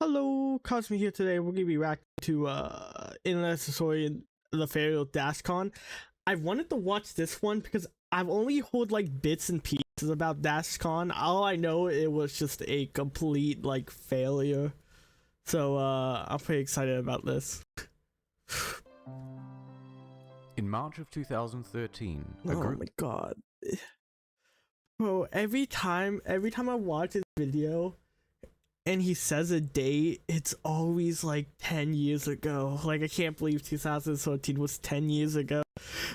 Hello, Cosmy here today. We're gonna be reacting to Internet Historian the Fairy of Dashcon. I wanted to watch this one because I've only heard like bits and pieces about Dashcon. All I know it was just a complete like failure. So I'm pretty excited about this. In March of 2013, Oh my god. Bro, every time I watch his video and he says a date, it's always like 10 years ago. Like, I can't believe 2014 was 10 years ago.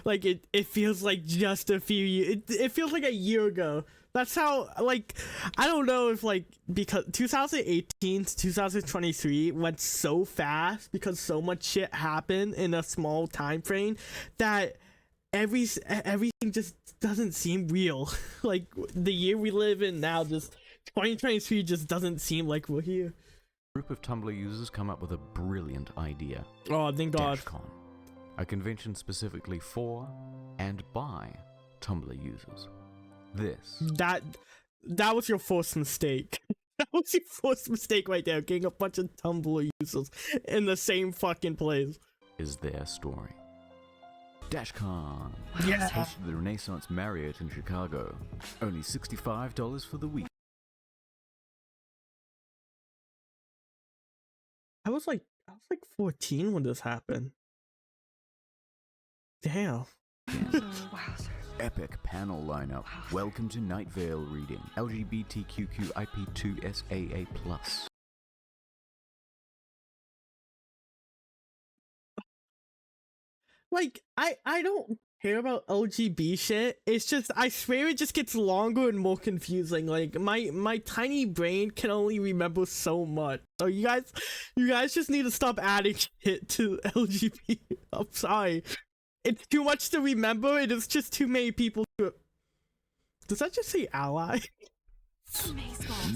Like, it feels like just a few years. It feels like a year ago. That's how, like, I don't know if, like, because 2018 to 2023 went so fast because so much shit happened in a small time frame that everything just doesn't seem real. Like, the year we live in now, just 2023 just doesn't seem like we're here. A group of Tumblr users come up with a brilliant idea. Oh, thank God. Dashcon, a convention specifically for and by Tumblr users. That was your first mistake. That was your first mistake right there, getting a bunch of Tumblr users in the same fucking place. Is their story. Dashcon. Yeah. Hosted at the Renaissance Marriott in Chicago. Only $65 for the week. I was like 14 when this happened. Damn. Epic panel lineup. Welcome to Night Vale reading. LGBTQIP2SAA+. Like, I don't care about LGB shit. It's just, I swear it just gets longer and more confusing. Like, my tiny brain can only remember so much. So you guys just need to stop adding shit to LGBT. I'm sorry. It's too much to remember, and it's just too many people to... Does that just say ally?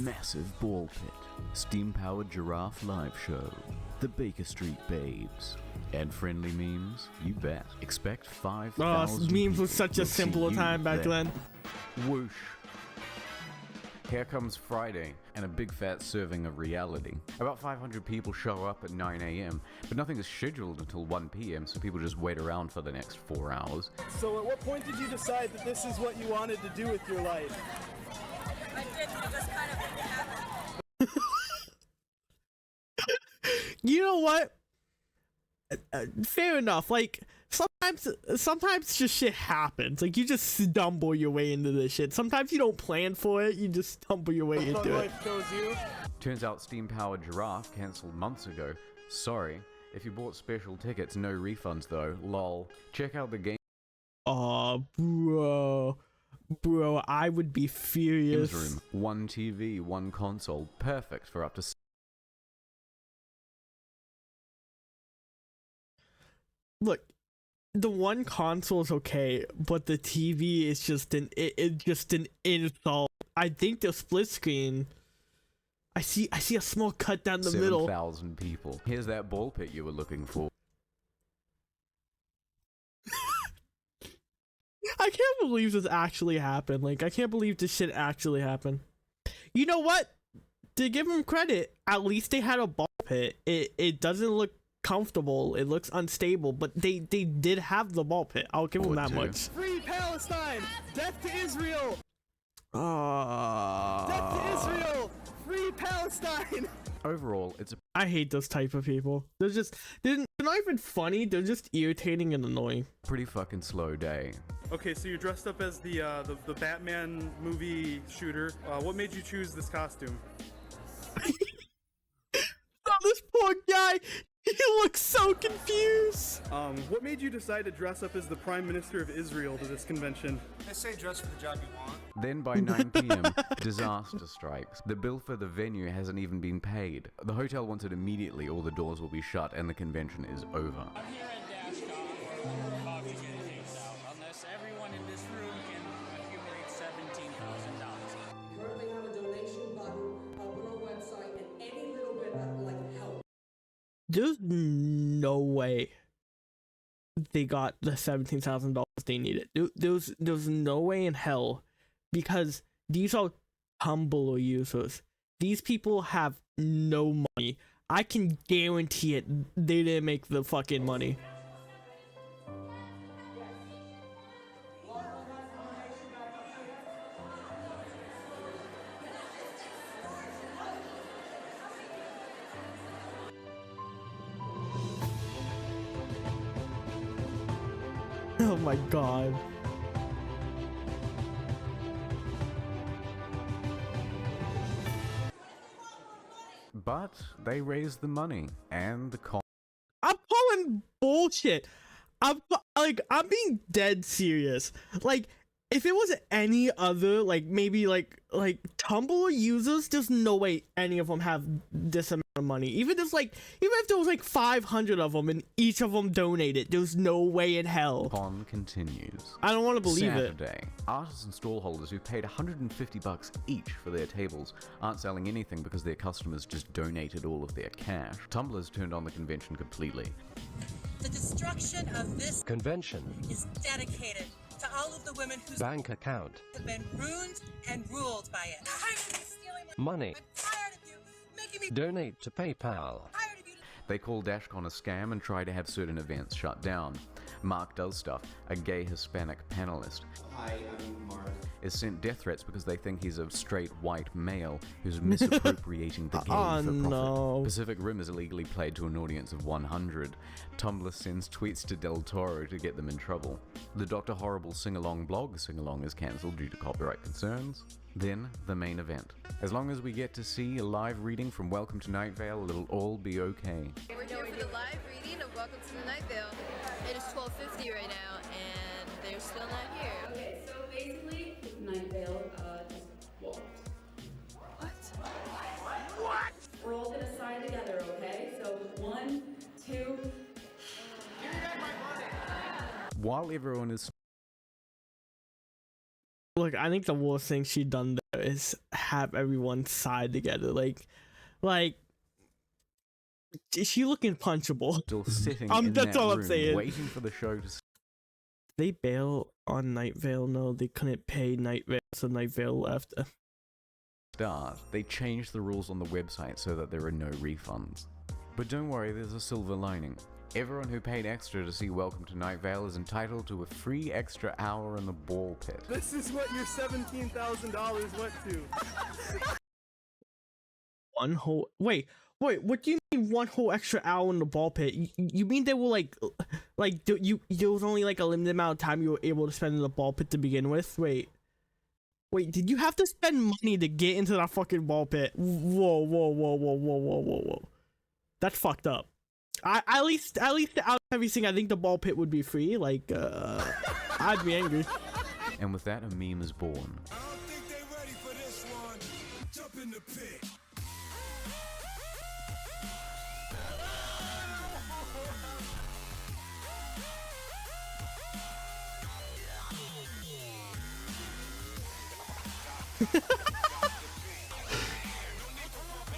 Massive ball pit. Steam-powered giraffe live show. The Baker Street Babes. And friendly memes? You bet. Expect 5,000 memes was such a simpler time back then. Whoosh. Here comes Friday, and a big fat serving of reality. About 500 people show up at 9 AM, but nothing is scheduled until 1 PM, so people just wait around for the next 4 hours. So at what point did you decide that this is what you wanted to do with your life? I did, it just kind of happened. You know what? Fair enough. Like, sometimes just shit happens. Like, you just stumble your way into this shit. Sometimes you don't plan for it, you just stumble your way into it. Life chose you. Turns out steam-powered giraffe cancelled months ago. Sorry. If you bought special tickets, no refunds though. Lol. Check out the game. Oh, bro, I would be furious. Room. 1 TV, 1 console. Perfect for up to... Look, the 1 console is okay, but the TV is just an insult. I think the split screen. I see a small cut down the middle. 7,000 people. Here's that ball pit you were looking for. I can't believe this actually happened. Like, I can't believe this shit actually happened. You know what? To give them credit, at least they had a ball pit. It doesn't look comfortable, it looks unstable, but they did have the ball pit. I'll give them that much. Free Palestine! Death to Israel! Death to Israel! Free Palestine! Overall, it's a I hate those type of people. They're not even funny, they're just irritating and annoying. pretty fucking slow day. Okay, so you're dressed up as the Batman movie shooter. What made you choose this costume? Oh, this poor guy! He looks so confused! What made you decide to dress up as the Prime Minister of Israel to this convention? They say dress for the job you want. Then by 9 PM, disaster strikes. The bill for the venue hasn't even been paid. The hotel wants it immediately or the doors will be shut and the convention is over. I'm here at Dashcon, about to get kicked out, unless everyone in this room can accumulate $17,000. Currently have a donation button up on our website, and any little bit of help. There's no way they got the $17,000 they needed. There's no way in hell, because these are Tumblr users. these people have no money. I can guarantee it. They didn't make the fucking money. Oh my god. But they raised the money and the I'm calling bullshit. I'm being dead serious. Like, if it was any other, like, maybe like Tumblr users, there's no way any of them have this amount of money. Even if there was like 500 of them and each of them donated, there's no way in hell. con continues. I don't want to believe Saturday, artists and stallholders who paid $150 each for their tables aren't selling anything because their customers just donated all of their cash. Tumblr's turned on the convention completely. The destruction of this convention is dedicated to all of the women whose bank account have been ruined and ruled by it. I'm stealing money. I'm tired of you making me Donate to PayPal. tired of you. They call Dashcon a scam and try to have certain events shut down. Mark Does Stuff, a gay Hispanic panelist, Hi, I'm Mark. is sent death threats because they think he's a straight white male who's misappropriating the gay Oh, for profit. no. Pacific Rim is illegally played to an audience of 100. Tumblr sends tweets to Del Toro to get them in trouble. The Dr. Horrible sing-along blog sing-along is cancelled due to copyright concerns. Then, the main event. As long as we get to see a live reading from Welcome to Night Vale, it'll all be okay. We're here for the live reading of Welcome to the Night Vale. It is 12:50 right now, and they're still not here. Okay, so basically, Night Vale just walked. What? We're all gonna sign together, okay? So 1, 2. While everyone is Look, I think the worst thing she done there is have everyone side together. Like, is she looking punchable? still sitting in That's that all I'm room, saying. waiting for the show to They bail on Night Vale. No, they couldn't pay Night Vale, so Night Vale left. start, they changed the rules on the website so that there are no refunds. But don't worry, there's a silver lining. Everyone who paid extra to see Welcome to Night Vale is entitled to a free extra hour in the ball pit. This is what your $17,000 went to. One whole wait, what do you mean one whole extra hour in the ball pit? You mean they were there was only like a limited amount of time you were able to spend in the ball pit to begin with? Wait, did you have to spend money to get into that fucking ball pit? Whoa. That's fucked up. At least out of everything, I think the ball pit would be free. Like, I'd be angry. And with that, a meme is born. I don't think they ready for this one. Jump in the pit.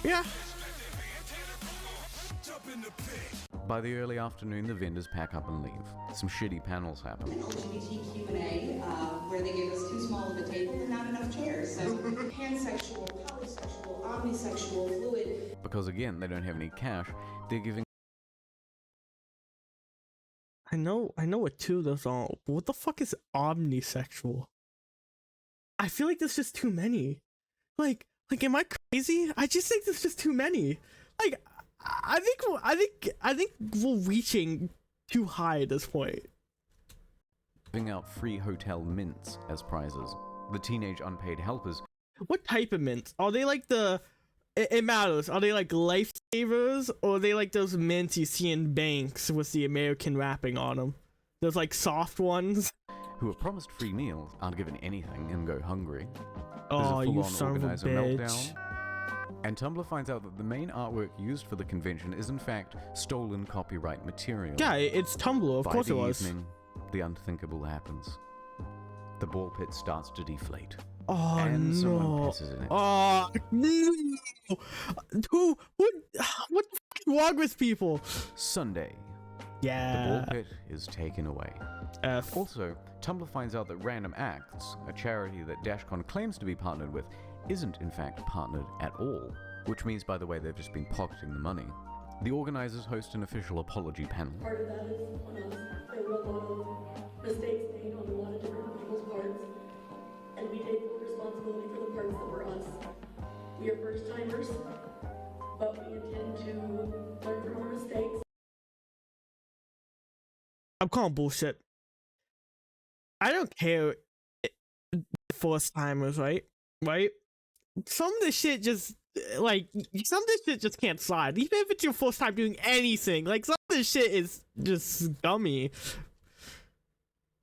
Yeah. By the early afternoon, the vendors pack up and leave. Some shitty panels happen. LGBT Q&A, where they gave us too small of a table and not enough chairs. So pansexual, polysexual, omnisexual, fluid. Because again, they don't have any cash, they're giving I know what two of those are, but what the fuck is omnisexual? I feel like there's just too many. Like, am I crazy? I just think there's just too many. Like, I think we're reaching too high at this point. giving out free hotel mints as prizes. The teenage unpaid helpers. What type of mints? Are they like it matters. Are they like lifesavers, or are they like those mints you see in banks with the American wrapping on them? Those like soft ones? Who are promised free meals, aren't given anything and go hungry. Oh, There's a you full-on son of a organizer bitch. meltdown. And Tumblr finds out that the main artwork used for the convention is in fact stolen copyright material. Yeah, it's Tumblr, of By course the it was. evening, the unthinkable happens. The ball pit starts to deflate. Oh and someone no! pisses in it. Oh no! What the fuck is wrong with people? Sunday, the Yeah. ball pit is taken away. F. Also, Tumblr finds out that Random Acts, a charity that Dashcon claims to be partnered with, isn't in fact partnered at all. which means, by the way, they've just been pocketing the money. The organizers host an official apology panel. Part of that is on us. There were a lot of mistakes made on a lot of different people's parts, and we take full responsibility for the parts that were us. We are first timers, but we intend to learn from our mistakes. I'm calling bullshit. I don't care. First timers, right? Right? Some of this shit just like some of this shit just can't slide. Even if it's your first time doing anything, like some of this shit is just scummy.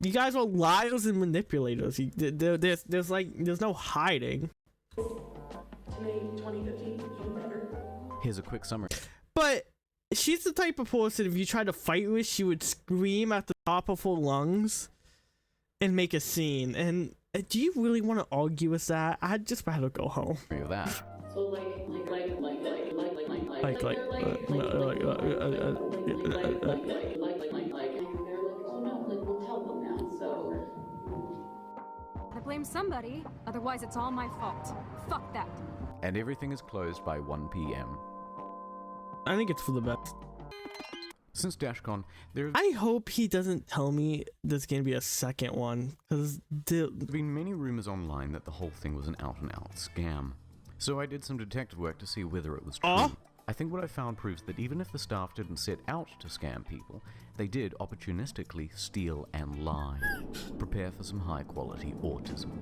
You guys are liars and manipulators. There's no hiding. To make 2015 even better. Here's a quick summary. But she's the type of person, if you tried to fight with, she would scream at the top of her lungs and make a scene. And do you really want to argue with that? I'd just rather go home. Of that. So I blame somebody, otherwise it's all my fault. Fuck that. And everything is closed by 1 p.m. I think it's for the best. Since Dashcon, there have I hope he doesn't tell me there's gonna be a second one, because been many rumors online that the whole thing was an out-and-out scam. So I did some detective work to see whether it was true. I think what I found proves that even if the staff didn't set out to scam people, they did opportunistically steal and lie. Prepare for some high-quality autism.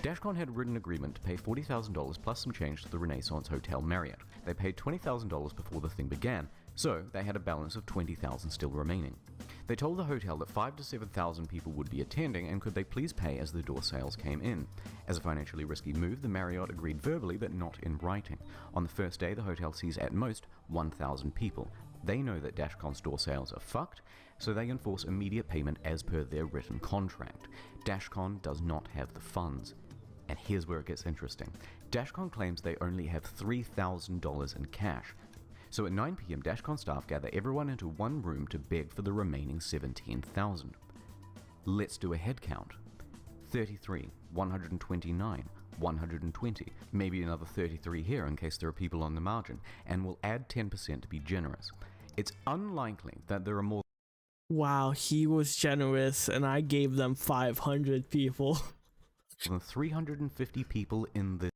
Dashcon had a written agreement to pay $40,000 plus some change to the Renaissance Hotel Marriott. They paid $20,000 before the thing began, so they had a balance of $20,000 still remaining. They told the hotel that 5,000 to 7,000 people would be attending, and could they please pay as the door sales came in. As a financially risky move, the Marriott agreed verbally but not in writing. On the first day, the hotel sees at most 1,000 people. They know that Dashcon's door sales are fucked, so they enforce immediate payment as per their written contract. Dashcon does not have the funds. And here's where it gets interesting. Dashcon claims they only have $3,000 in cash. So at 9 p.m, Dashcon staff gather everyone into one room to beg for the remaining 17,000. Let's do a head count. 33, 129, 120, maybe another 33 here in case there are people on the margin, and we'll add 10% to be generous. It's unlikely that there are more. Wow, he was generous, and I gave them 500 people. Than 350 people in this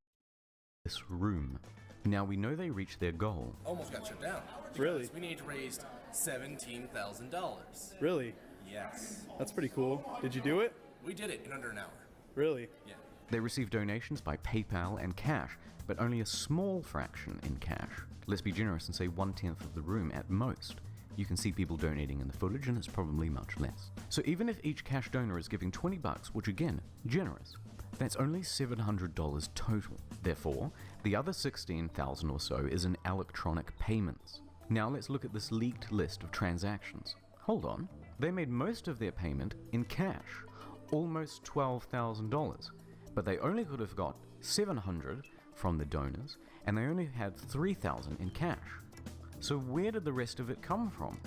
room. Now we know they reached their goal. Almost got shut down. Really? We need to raise $17,000. Really? Yes. That's pretty cool. Did you do it? We did it in under an hour. Really? Yeah. They received donations by PayPal and cash, but only a small fraction in cash. Let's be generous and say 1/10 of the room at most. You can see people donating in the footage, and it's probably much less. So even if each cash donor is giving $20, which again, generous, that's only $700 total. Therefore, the other 16,000 or so is in electronic payments. Now let's look at this leaked list of transactions. Hold on, they made most of their payment in cash, almost $12,000, but they only could have got $700 from the donors, and they only had $3,000 in cash. So where did the rest of it come from?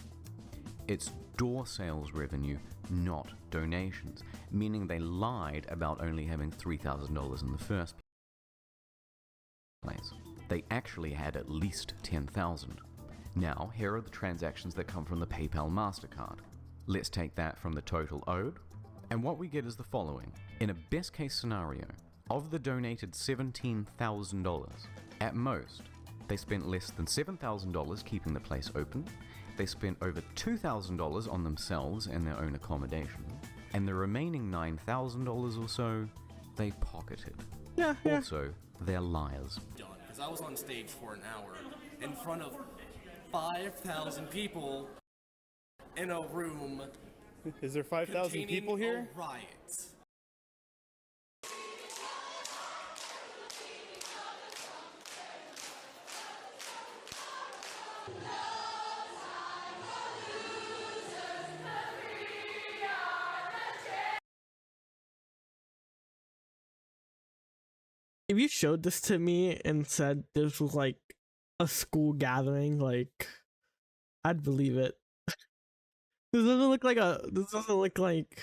It's door sales revenue, not donations, meaning they lied about only having $3,000 in the first place. They actually had at least 10,000. Now, here are the transactions that come from the PayPal MasterCard. Let's take that from the total owed, and what we get is the following. In a best case scenario, of the donated $17,000, at most, they spent less than $7,000 keeping the place open. They spent over $2,000 on themselves and their own accommodation, and the remaining $9,000 or so, they pocketed. Yeah. Also, they're liars. Because I was on stage for an hour in front of 5,000 people in a room. Is there 5,000 people here? A riot. If you showed this to me and said this was like a school gathering, like, I'd believe it. This doesn't look like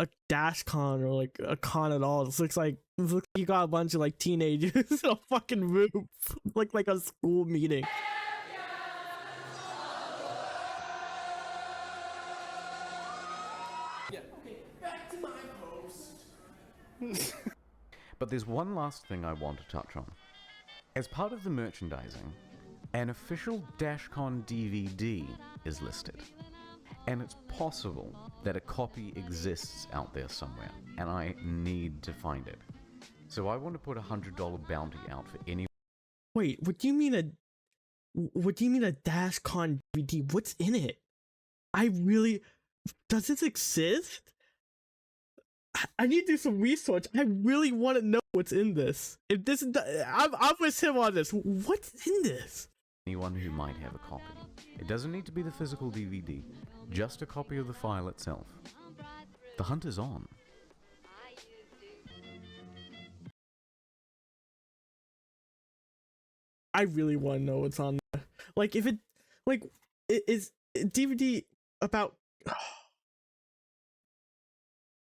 a Dashcon or like a con at all. This looks like you got a bunch of like teenagers in a fucking room, like a school meeting. Yeah. Okay, back to my post. But there's one last thing I want to touch on. As part of the merchandising, an official Dashcon DVD is listed. And it's possible that a copy exists out there somewhere, and I need to find it. So I want to put a $100 bounty out for any. Wait, what do you mean a Dashcon DVD? What's in it? Does this exist? I need to do some research. I really want to know what's in this. If this is, I'm with him on this. What's in this? Anyone who might have a copy. It doesn't need to be the physical DVD, just a copy of the file itself. The hunt is on. I really want to know what's on there. Like, if it, like, is DVD about...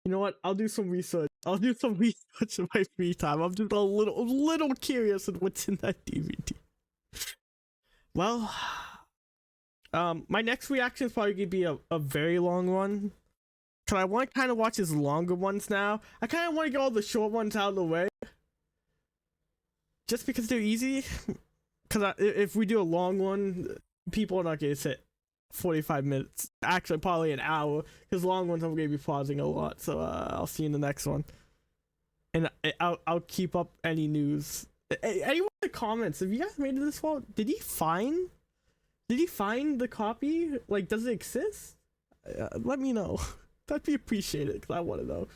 You know what? I'll do some research. I'll do some research in my free time. I'm just a little curious at what's in that DVD. Well, my next reaction is probably gonna be a very long one. Cause I want to kind of watch his longer ones now. I kind of want to get all the short ones out of the way. Just because they're easy. Cause if we do a long one, people are not gonna sit 45 minutes. Actually, probably an hour. Because long ones I'm gonna be pausing a lot. So I'll see you in the next one. And I'll keep up any news. Anyone in the comments, if you guys made it this far, did he find the copy? Like, does it exist? Let me know. That'd be appreciated, because I want to know.